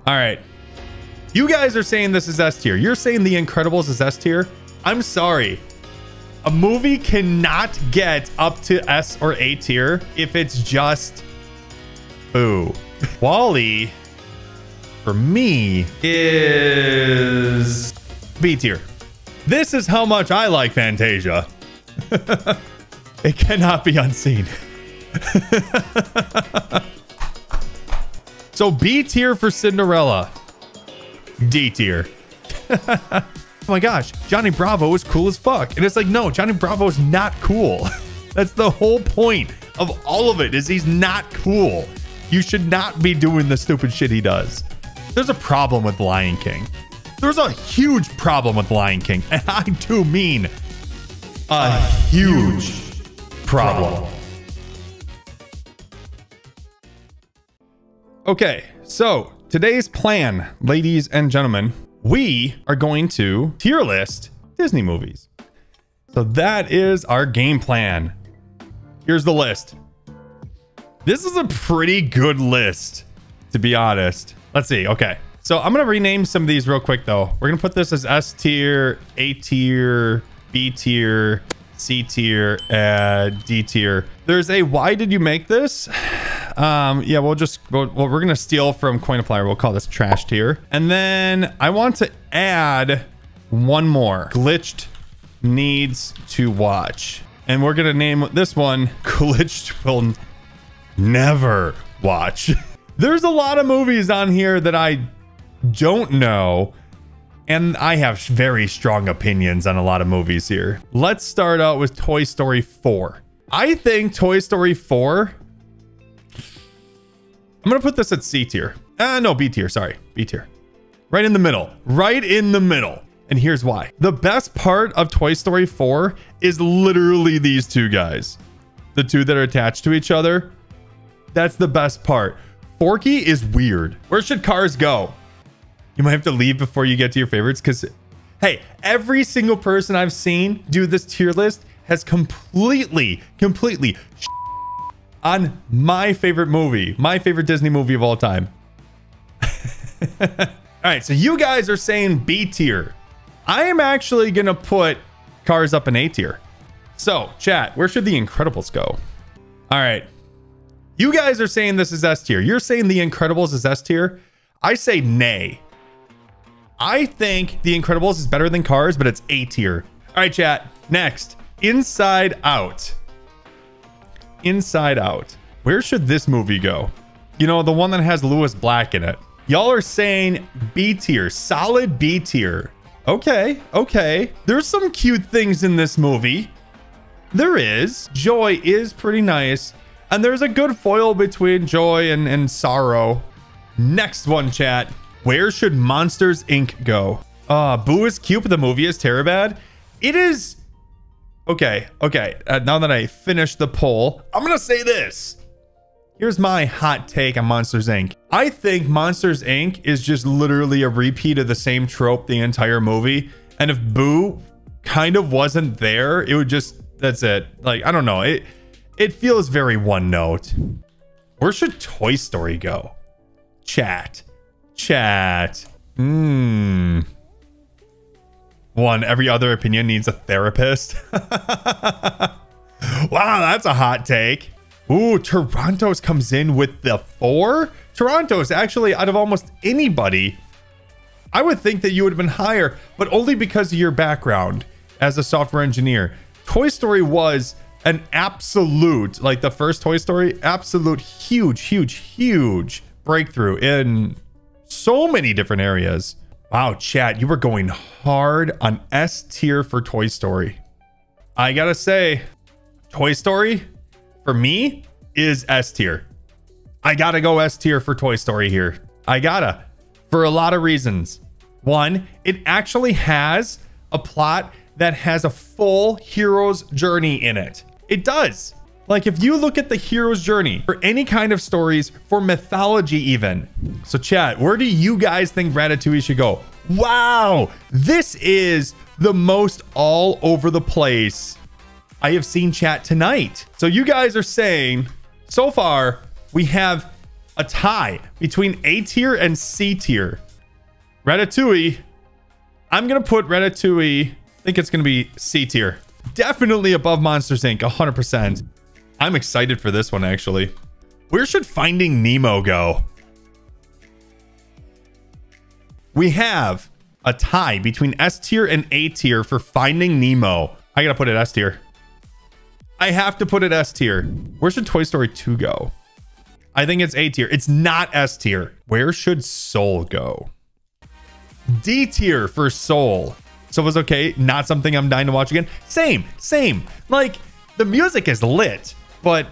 All right. You guys are saying this is S tier. You're saying The Incredibles is S tier. I'm sorry. A movie cannot get up to S or A tier if it's just boo. WALL-E, for me, is B tier. This is how much I like Fantasia. It cannot be unseen. So B tier for Cinderella. D tier. Oh my gosh, Johnny Bravo is cool as fuck. And it's like, no, Johnny Bravo is not cool. That's the whole point of all of it, is he's not cool. You should not be doing the stupid shit he does. There's a problem with Lion King. There's a huge problem with Lion King. And I do mean a huge problem. Okay, so today's plan, ladies and gentlemen, we are going to tier list Disney movies. So that is our game plan. Here's the list. This is a pretty good list, to be honest. Let's see. Okay. So I'm going to rename some of these real quick, though. We're going to put this as S tier, A tier, B tier, C tier, and D tier. There's a why did you make this? Yeah, we're going to steal from Coin-A-Flyer. We'll call this trash tier. And then I want to add one more. Glitched needs to watch. And we're going to name this one Glitched will never watch. There's a lot of movies on here that I don't know, and I have very strong opinions on a lot of movies here. Let's start out with Toy Story 4. I think Toy Story 4, I'm gonna put this at C tier. No, B tier, sorry, B tier. Right in the middle, right in the middle. And here's why. The best part of Toy Story 4 is literally these two guys. The two that are attached to each other. That's the best part. Forky is weird. Where should Cars go? You might have to leave before you get to your favorites, because, hey, every single person I've seen do this tier list has completely on my favorite movie, my favorite Disney movie of all time. All right, so you guys are saying B tier. I am actually going to put Cars up in A tier. So, chat, where should The Incredibles go? All right. You guys are saying this is S tier. You're saying The Incredibles is S tier. I say nay. I think The Incredibles is better than Cars, but it's A tier. All right, chat. Next, Inside Out. Inside Out. Where should this movie go? You know, the one that has Lewis Black in it. Y'all are saying B tier. Solid B tier. Okay, okay. There's some cute things in this movie. There is. Joy is pretty nice. And there's a good foil between joy and sorrow. Next one, chat. Where should Monsters, Inc. go? Boo is cute, but the movie is terrible. It is... Okay, okay. Now that I finished the poll, I'm going to say this. Here's my hot take on Monsters, Inc. I think Monsters, Inc. is just literally a repeat of the same trope the entire movie. And if Boo kind of wasn't there, it would just... That's it. Like, I don't know. It feels very one note. Where should Toy Story go? Chat. One, every other opinion needs a therapist. Wow, that's a hot take. Ooh, Toronto's comes in with the 4. Toronto's actually, out of almost anybody, I would think that you would have been higher, but only because of your background as a software engineer. Toy Story was an absolute, like the first Toy Story, absolute huge breakthrough in so many different areas. Wow, chat, you were going hard on S tier for Toy Story. I gotta say, Toy Story, for me, is S tier. I gotta go S tier for Toy Story here. I gotta, for a lot of reasons. One, it actually has a plot that has a full hero's journey in it. It does. Like, if you look at the hero's journey for any kind of stories, for mythology even. So chat, where do you guys think Ratatouille should go? Wow, this is the most all over the place I have seen chat tonight. So you guys are saying, so far, we have a tie between A tier and C tier. Ratatouille. I'm going to put Ratatouille. I think it's going to be C tier. Definitely above Monsters, Inc. 100%. I'm excited for this one, actually. Where should Finding Nemo go? We have a tie between S tier and A tier for Finding Nemo. I got to put it S tier. I have to put it S tier. Where should Toy Story 2 go? I think it's A tier. It's not S tier. Where should Soul go? D tier for Soul. So it was okay. Not something I'm dying to watch again. Same. Like, the music is lit, but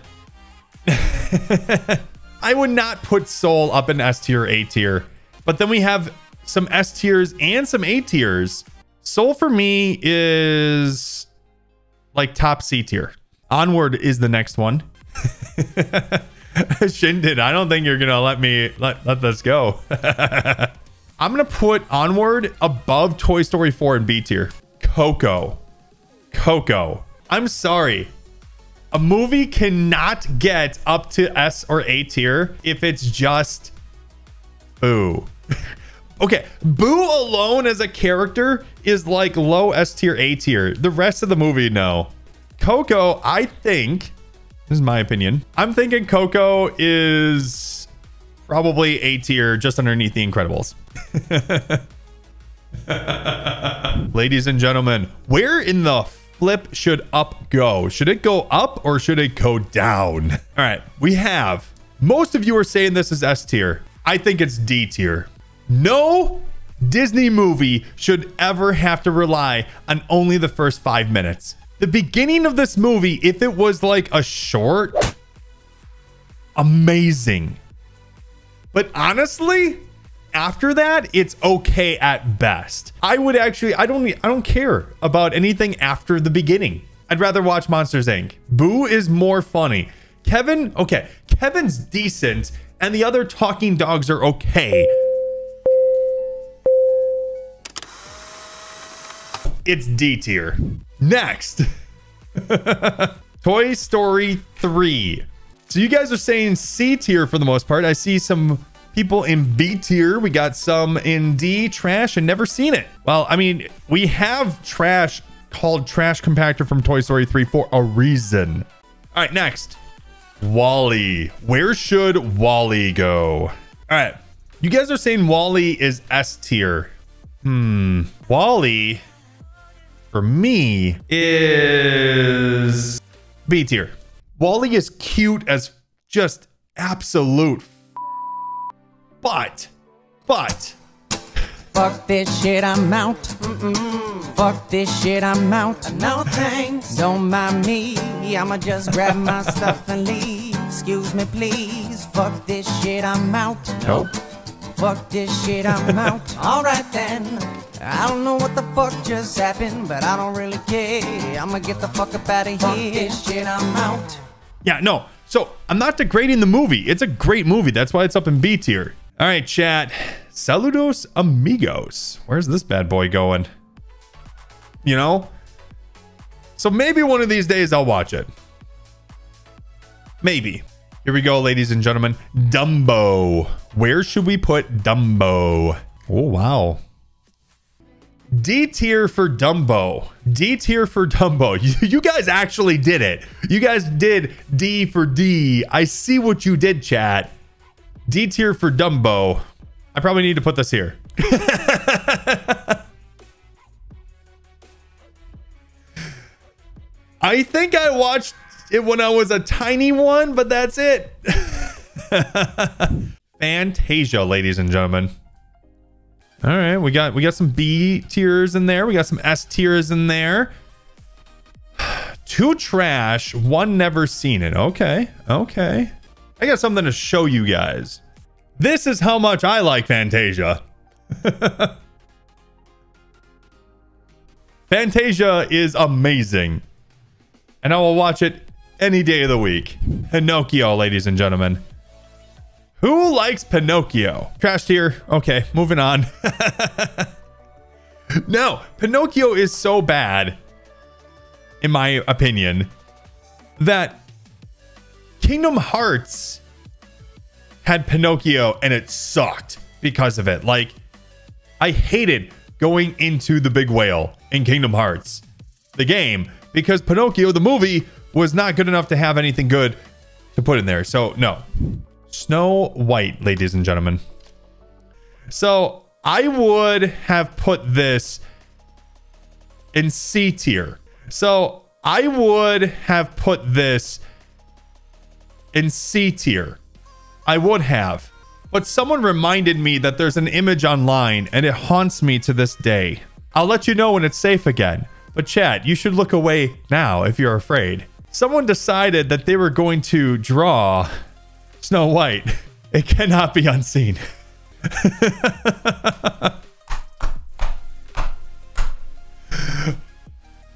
I would not put Soul up in S tier, A tier. But then we have some S tiers and some A tiers. Soul for me is like top C tier. Onward is the next one. Shindig, I don't think you're gonna let me let this go. I'm gonna put Onward above Toy Story 4 in B tier. Coco. I'm sorry. A movie cannot get up to S or A tier if it's just Boo. Okay, Boo alone as a character is like low S tier, A tier. The rest of the movie, no. Coco, I think, this is my opinion, I'm thinking Coco is probably A tier, just underneath The Incredibles. Ladies and gentlemen, where in the flip should up go? Should it go up or should it go down? All right, we have, most of you are saying this is S tier. I think it's D tier. No Disney movie should ever have to rely on only the first 5 minutes. The beginning of this movie, if it was like a short, amazing. But honestly, after that, it's okay at best. I would actually, I don't care about anything after the beginning. I'd rather watch Monsters, Inc. Boo is more funny. Kevin, okay, Kevin's decent, and the other talking dogs are okay. It's D tier. Next. Toy Story 3. So you guys are saying C tier for the most part. I see some people in B tier. We got some in D, trash, and never seen it. Well, I mean, we have trash called Trash Compactor from Toy Story 3 for a reason. All right, next. WALL-E. Where should WALL-E go? All right. You guys are saying WALL-E is S tier. WALL-E for me is B tier. WALL-E is cute as just absolute but fuck this shit, I'm out. Fuck this shit, I'm out. No thanks. Don't mind me. I'ma just grab my stuff and leave. Excuse me, please. Fuck this shit, I'm out. Nope. Fuck this shit, I'm out. Alright then. I don't know what the fuck just happened, but I don't really care. I'ma get the fuck up out of here. Fuck this shit, I'm out. Yeah, no. So I'm not degrading the movie. It's a great movie. That's why it's up in B tier. All right, chat. Saludos amigos. Where's this bad boy going? You know? So maybe one of these days I'll watch it. Maybe. Here we go, ladies and gentlemen. Dumbo. Where should we put Dumbo? Oh, wow. D tier for Dumbo. D tier for Dumbo. You guys actually did it. You guys did D for D. I see what you did, chat. D tier for Dumbo. I probably need to put this here. I think I watched it when I was a tiny one, but that's it. Fantasia, ladies and gentlemen. All right, we got some B tiers in there. We got some S tiers in there. 2 trash, 1 never seen it. Okay. I got something to show you guys. This is how much I like Fantasia. Fantasia is amazing. And I will watch it any day of the week. Pinocchio, ladies and gentlemen. Who likes Pinocchio? Trash tier. Okay, moving on. No, Pinocchio is so bad, in my opinion, that Kingdom Hearts had Pinocchio and it sucked because of it. Like, I hated going into the big whale in Kingdom Hearts, the game, because Pinocchio, the movie, was not good enough to have anything good to put in there. So, no. Snow White, ladies and gentlemen. So, I would have put this in C tier. So, I would have put this in C tier. I would have. But someone reminded me that there's an image online and it haunts me to this day. I'll let you know when it's safe again. But chat, you should look away now if you're afraid. Someone decided that they were going to draw Snow White. It cannot be unseen.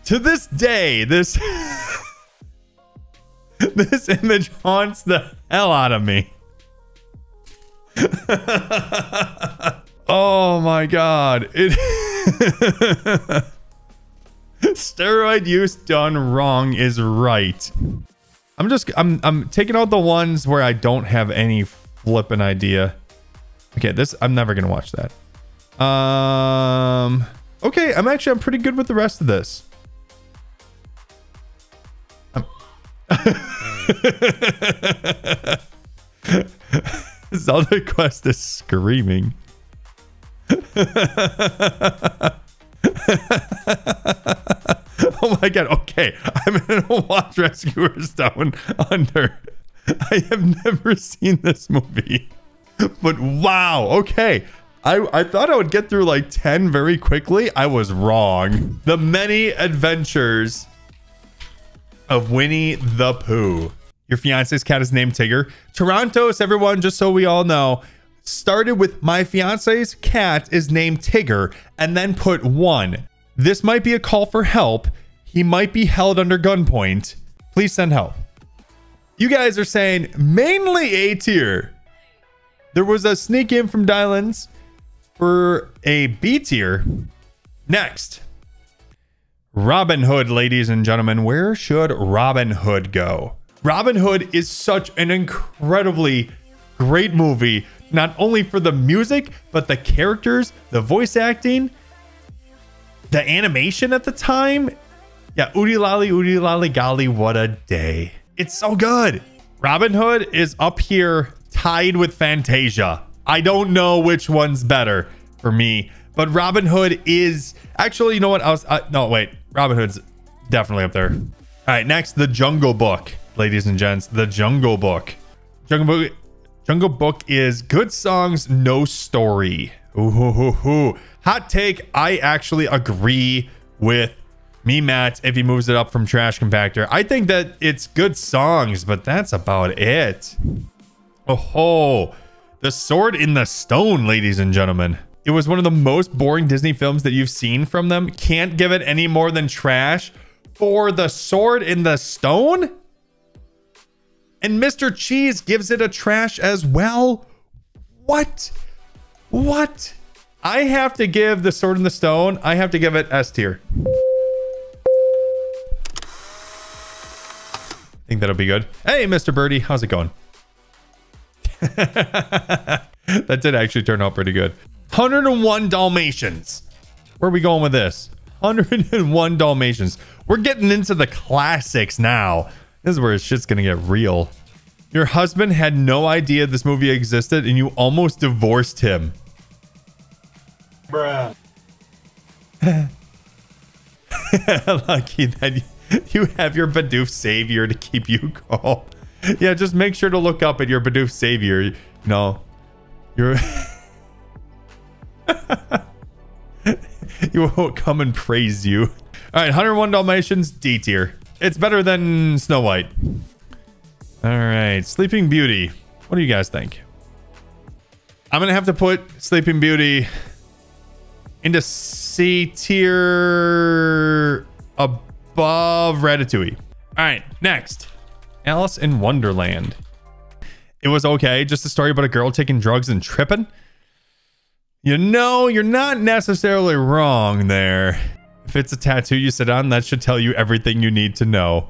To this day, this this image haunts the hell out of me. Oh my god. Steroid use done wrong is right. I'm taking out the ones where I don't have any flipping idea. Okay, I'm never gonna watch that. Okay, I'm pretty good with the rest of this. Zelda Quest is screaming. Oh my god, okay. I'm gonna watch Rescuers Down Under. I have never seen this movie. But wow, okay. I thought I would get through like 10 very quickly. I was wrong. The Many Adventures of Winnie the Pooh. Your fiance's cat is named Tigger. Toronto's, everyone, just so we all know, started with my fiance's cat is named Tigger and then put 1. This might be a call for help. He might be held under gunpoint. Please send help. You guys are saying mainly A tier. There was a sneak in from Dylan's for a B tier. Next, Robin Hood, ladies and gentlemen. Where should Robin Hood go? Robin Hood is such an incredibly great movie, not only for the music, but the characters, the voice acting, the animation at the time. Yeah, oodie lolly golly, what a day. It's so good. Robin Hood is up here tied with Fantasia. I don't know which one's better for me, but Robin Hood is actually, you know what? No, wait. Robin Hood's definitely up there. All right, next, The Jungle Book, ladies and gents. The Jungle Book. Jungle Book is good songs, no story. Ooh. Hot take. I actually agree with me, Matt, if he moves it up from Trash Compactor. I think that it's good songs, but that's about it. Oh, The Sword in the Stone, ladies and gentlemen. It was one of the most boring Disney films that you've seen from them. Can't give it any more than trash for The Sword in the Stone? And Mr. Cheese gives it a trash as well? What? I have to give The Sword in the Stone, I have to give it S tier. I think that'll be good. Hey, Mr. Birdie, how's it going? That did actually turn out pretty good. 101 Dalmatians. Where are we going with this? 101 Dalmatians. We're getting into the classics now. This is where shit's gonna get real. Your husband had no idea this movie existed and you almost divorced him. Bruh. Lucky that you have your Bidoof savior to keep you calm. Yeah, just make sure to look up at your Bidoof savior. No. You're... You won't come and praise you. All right, 101 Dalmatians, D tier. It's better than Snow White. All right, Sleeping Beauty. What do you guys think? I'm gonna have to put Sleeping Beauty into C tier above Ratatouille. All right, next, Alice in Wonderland. It was okay, just a story about a girl taking drugs and tripping. You know, you're not necessarily wrong there. If it's a tattoo you sit on, that should tell you everything you need to know.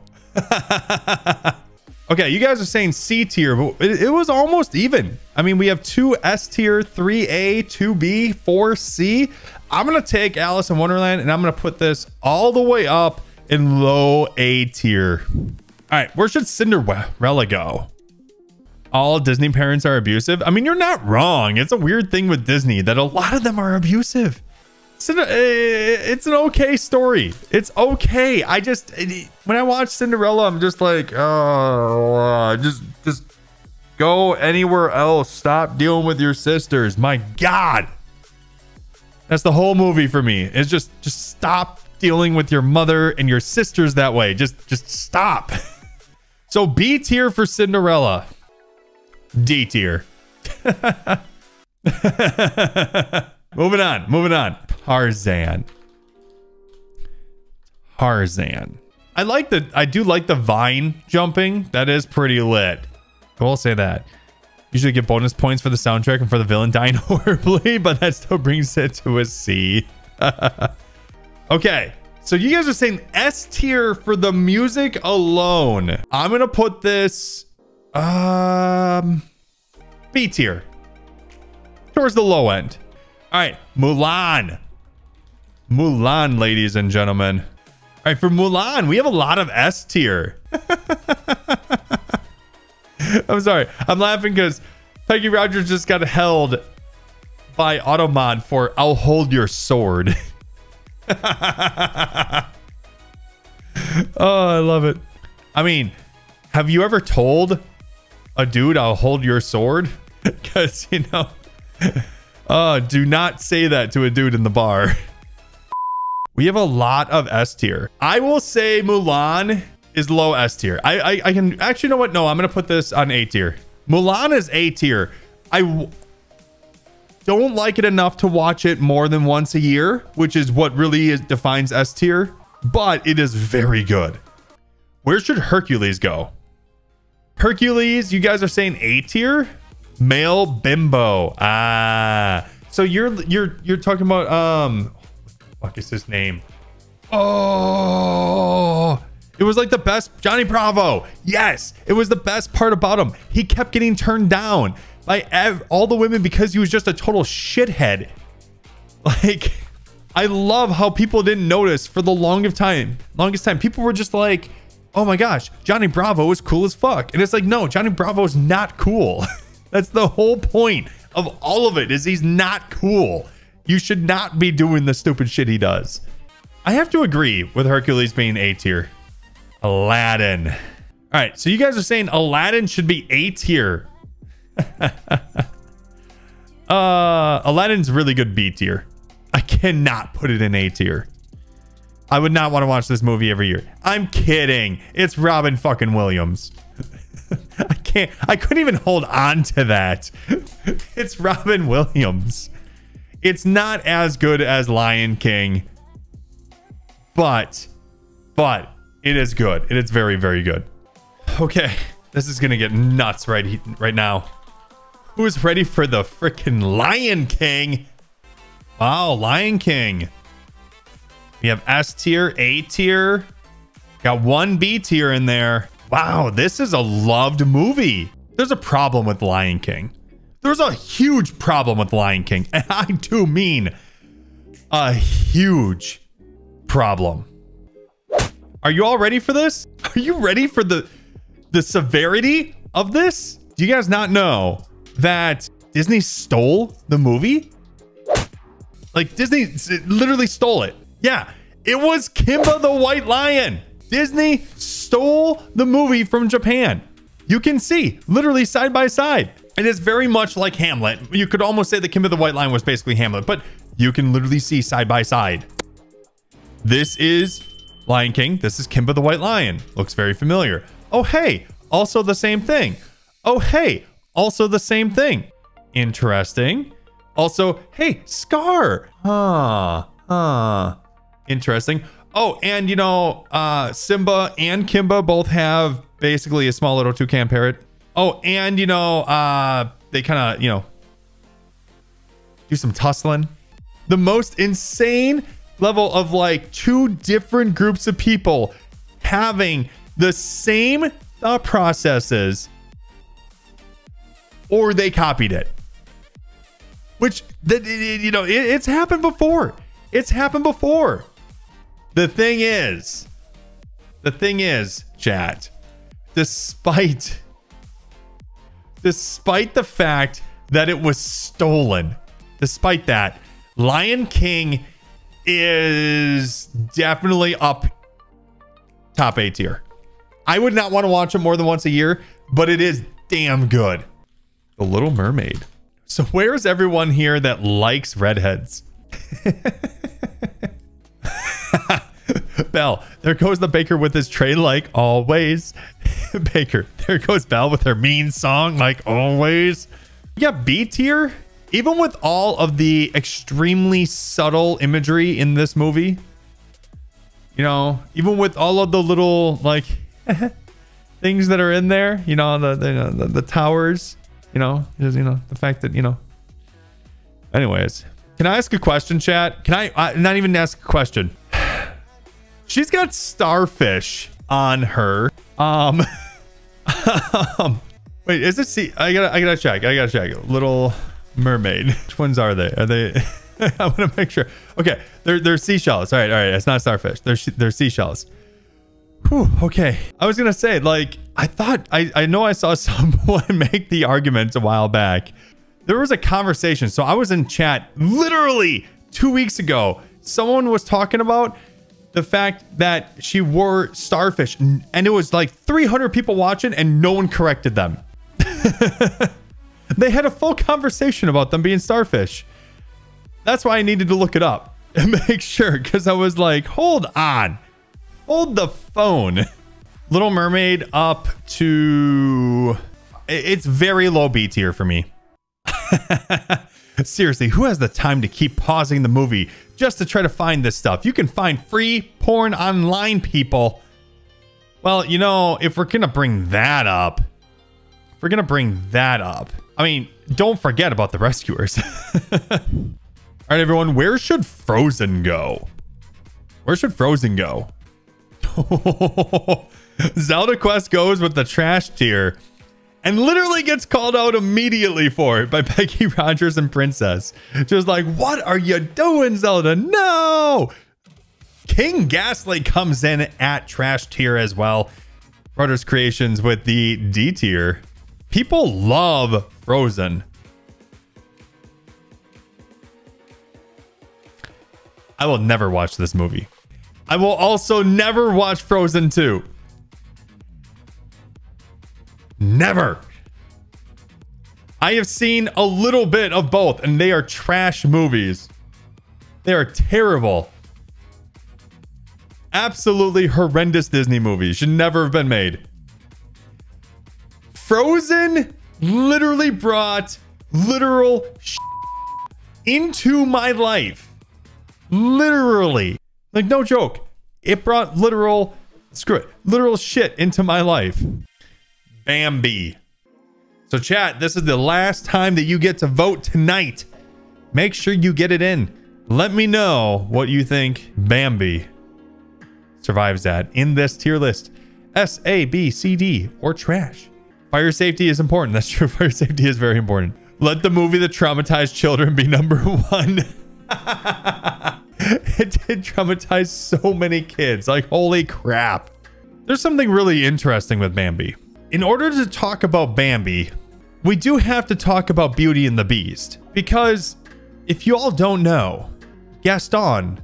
Okay, you guys are saying C tier, but it was almost even. I mean, we have 2 S tier, 3A, 2B, 4C. I'm going to take Alice in Wonderland and I'm going to put this all the way up in low A tier. All right, where should Cinderella go? All Disney parents are abusive. I mean, you're not wrong. It's a weird thing with Disney that a lot of them are abusive. It's an okay story. It's okay. When I watch Cinderella, I'm just like, oh, just go anywhere else. Stop dealing with your sisters. My God. That's the whole movie for me. It's just stop dealing with your mother and your sisters that way. Just stop. So B tier for Cinderella. D tier. Moving on. Tarzan. I do like the vine jumping. That is pretty lit. I will say that. Usually get bonus points for the soundtrack and for the villain dying horribly, but that still brings it to a C. Okay, so you guys are saying S tier for the music alone. I'm gonna put this B tier towards the low end. All right, Mulan, ladies and gentlemen. All right, for Mulan, we have a lot of S tier. I'm sorry. I'm laughing because Peggy Rogers just got held by Automod for "I'll hold your sword." Oh, I love it. I mean, have you ever told a dude "I'll hold your sword"? Because, you know, do not say that to a dude in the bar. We have a lot of S tier. I will say Mulan is low S tier. I can actually, you know what? No, I'm going to put this on A tier. Mulan is A tier. I don't like it enough to watch it more than once a year, which is what really defines S tier, but it is very good. Where should Hercules go? Hercules, you guys are saying A tier? Male bimbo. So you're talking about what the fuck is his name? Oh, it was like the best. Johnny Bravo. Yes, it was the best part about him. He kept getting turned down by all the women because he was just a total shithead. Like, I love how people didn't notice for the longest time. People were just like, oh my gosh, Johnny Bravo is cool as fuck. And it's like, no, Johnny Bravo is not cool. That's the whole point of all of it, is he's not cool. You should not be doing the stupid shit he does. I have to agree with Hercules being A tier. Aladdin. All right, so you guys are saying Aladdin should be A tier. Aladdin's really good B tier. I cannot put it in A tier. I would not want to watch this movie every year. I'm kidding. It's Robin fucking Williams. I couldn't even hold on to that. It's Robin Williams. It's not as good as Lion King, but it is good. It is very, very good. Okay, this is gonna get nuts right now. Who's ready for the freaking Lion King? Wow, Lion King. We have S tier, A tier. Got one B tier in there. Wow, this is a loved movie. There's a problem with Lion King. There's a huge problem with Lion King. And I do mean a huge problem. Are you all ready for this? Are you ready for the severity of this? Do you guys not know that Disney stole the movie? Like, Disney literally stole it. Yeah, it was Kimba the White Lion. Disney stole the movie from Japan. You can see literally side by side. And it's very much like Hamlet. You could almost say that Kimba the White Lion was basically Hamlet, but you can literally see side by side. This is Lion King. This is Kimba the White Lion. Looks very familiar. Oh, hey, also the same thing. Oh, hey, also the same thing. Interesting. Also, hey, Scar. Interesting. Oh, and you know, Simba and Kimba both have basically a small little toucan parrot. Oh, and you know, they kind of, you know, do some tussling. The most insane level of like two different groups of people having the same thought processes, or they copied it. Which, you know, it's happened before. It's happened before. The thing is, chat, despite the fact that it was stolen, despite that, Lion King is definitely up top A tier. I would not want to watch it more than once a year, but it is damn good. The Little Mermaid. So where's everyone here that likes redheads? Belle, there goes the baker with his tray like always. Baker, there goes Belle with her mean song like always. Yeah, B tier. Even with all of the extremely subtle imagery in this movie, you know, even with all of the little like things that are in there, you know, the towers, you know, just, you know, the fact that, you know. Anyways, can I ask a question, chat? Can I not even ask a question? She's got starfish on her. Wait, is it C? I gotta check. Little Mermaid. Which ones are they? Are they? I want to make sure. Okay, they're seashells. All right. It's not starfish. They're seashells. Whew, okay. I was gonna say, like, I thought I know I saw someone make the argument a while back. There was a conversation. So I was in chat literally 2 weeks ago. Someone was talking about the fact that she wore starfish, and it was like 300 people watching and no one corrected them. They had a full conversation about them being starfish. That's why I needed to look it up and make sure, because I was like, hold on. Hold the phone. Little Mermaid up to... It's very low B tier for me. Seriously, who has the time to keep pausing the movie just to try to find this stuff? You can find free porn online, people. Well, you know, if we're gonna bring that up, I mean, don't forget about the rescuers. All right, everyone, where should Frozen go? Where should Frozen go? Zelda Quest goes with the trash tier and literally gets called out immediately for it by Becky Rogers and Princess. Just like, what are you doing, Zelda? No! King Ghastly comes in at trash tier as well. Brothers Creations with the D tier. People love Frozen. I will never watch this movie. I will also never watch Frozen 2. Never. I have seen a little bit of both, and they are trash movies. They are terrible. Absolutely horrendous Disney movies. Should never have been made. Frozen literally brought literal into my life. Literally. Like, no joke. It brought literal, screw it, literal shit into my life. Bambi. So chat, this is the last time that you get to vote tonight. Make sure you get it in. Let me know what you think Bambi survives at in this tier list. S, A, B, C, D, or trash. Fire safety is important. That's true. Fire safety is very important. Let the movie that traumatized children be number one. It did traumatize so many kids. Like, holy crap. There's something really interesting with Bambi. In order to talk about Bambi, we do have to talk about Beauty and the Beast. Because if you all don't know, Gaston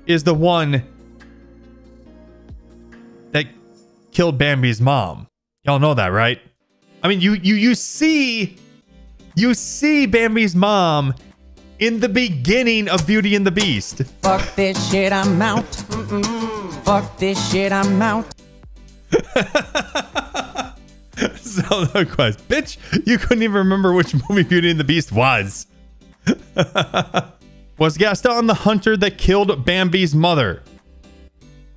is the one that killed Bambi's mom. Y'all know that, right? I mean, you see Bambi's mom in the beginning of Beauty and the Beast. Fuck this shit, I'm out. Fuck this shit, I'm out. Zelda Quest. Bitch, you couldn't even remember which movie Beauty and the Beast was. Was Gaston the hunter that killed Bambi's mother?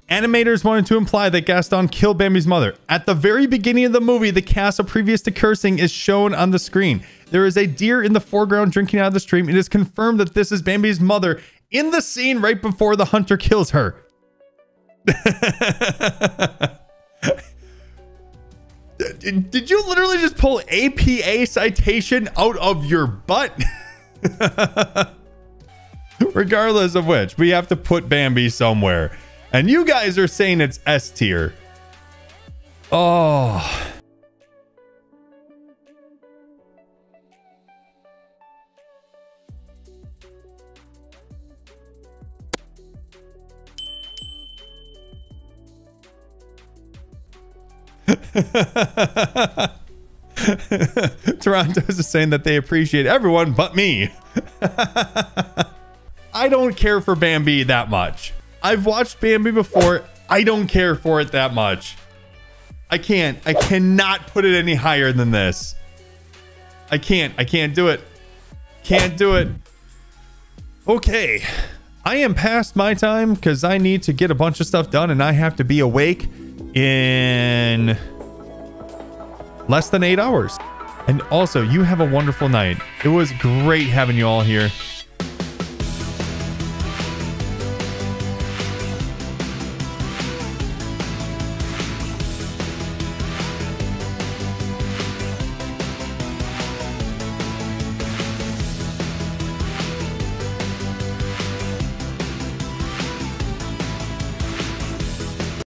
Animators wanted to imply that Gaston killed Bambi's mother. At the very beginning of the movie, the castle previous to cursing is shown on the screen. There is a deer in the foreground drinking out of the stream. It is confirmed that this is Bambi's mother in the scene right before the hunter kills her. Did you literally just pull APA citation out of your butt? Regardless of which, we have to put Bambi somewhere. And you guys are saying it's S tier. Oh. Toronto's is saying that they appreciate everyone but me. I don't care for Bambi that much. I've watched Bambi before. I don't care for it that much. I cannot put it any higher than this. I can't do it. Can't do it. Okay. I am past my time because I need to get a bunch of stuff done and I have to be awake in less than 8 hours. And also, you have a wonderful night. It was great having you all here.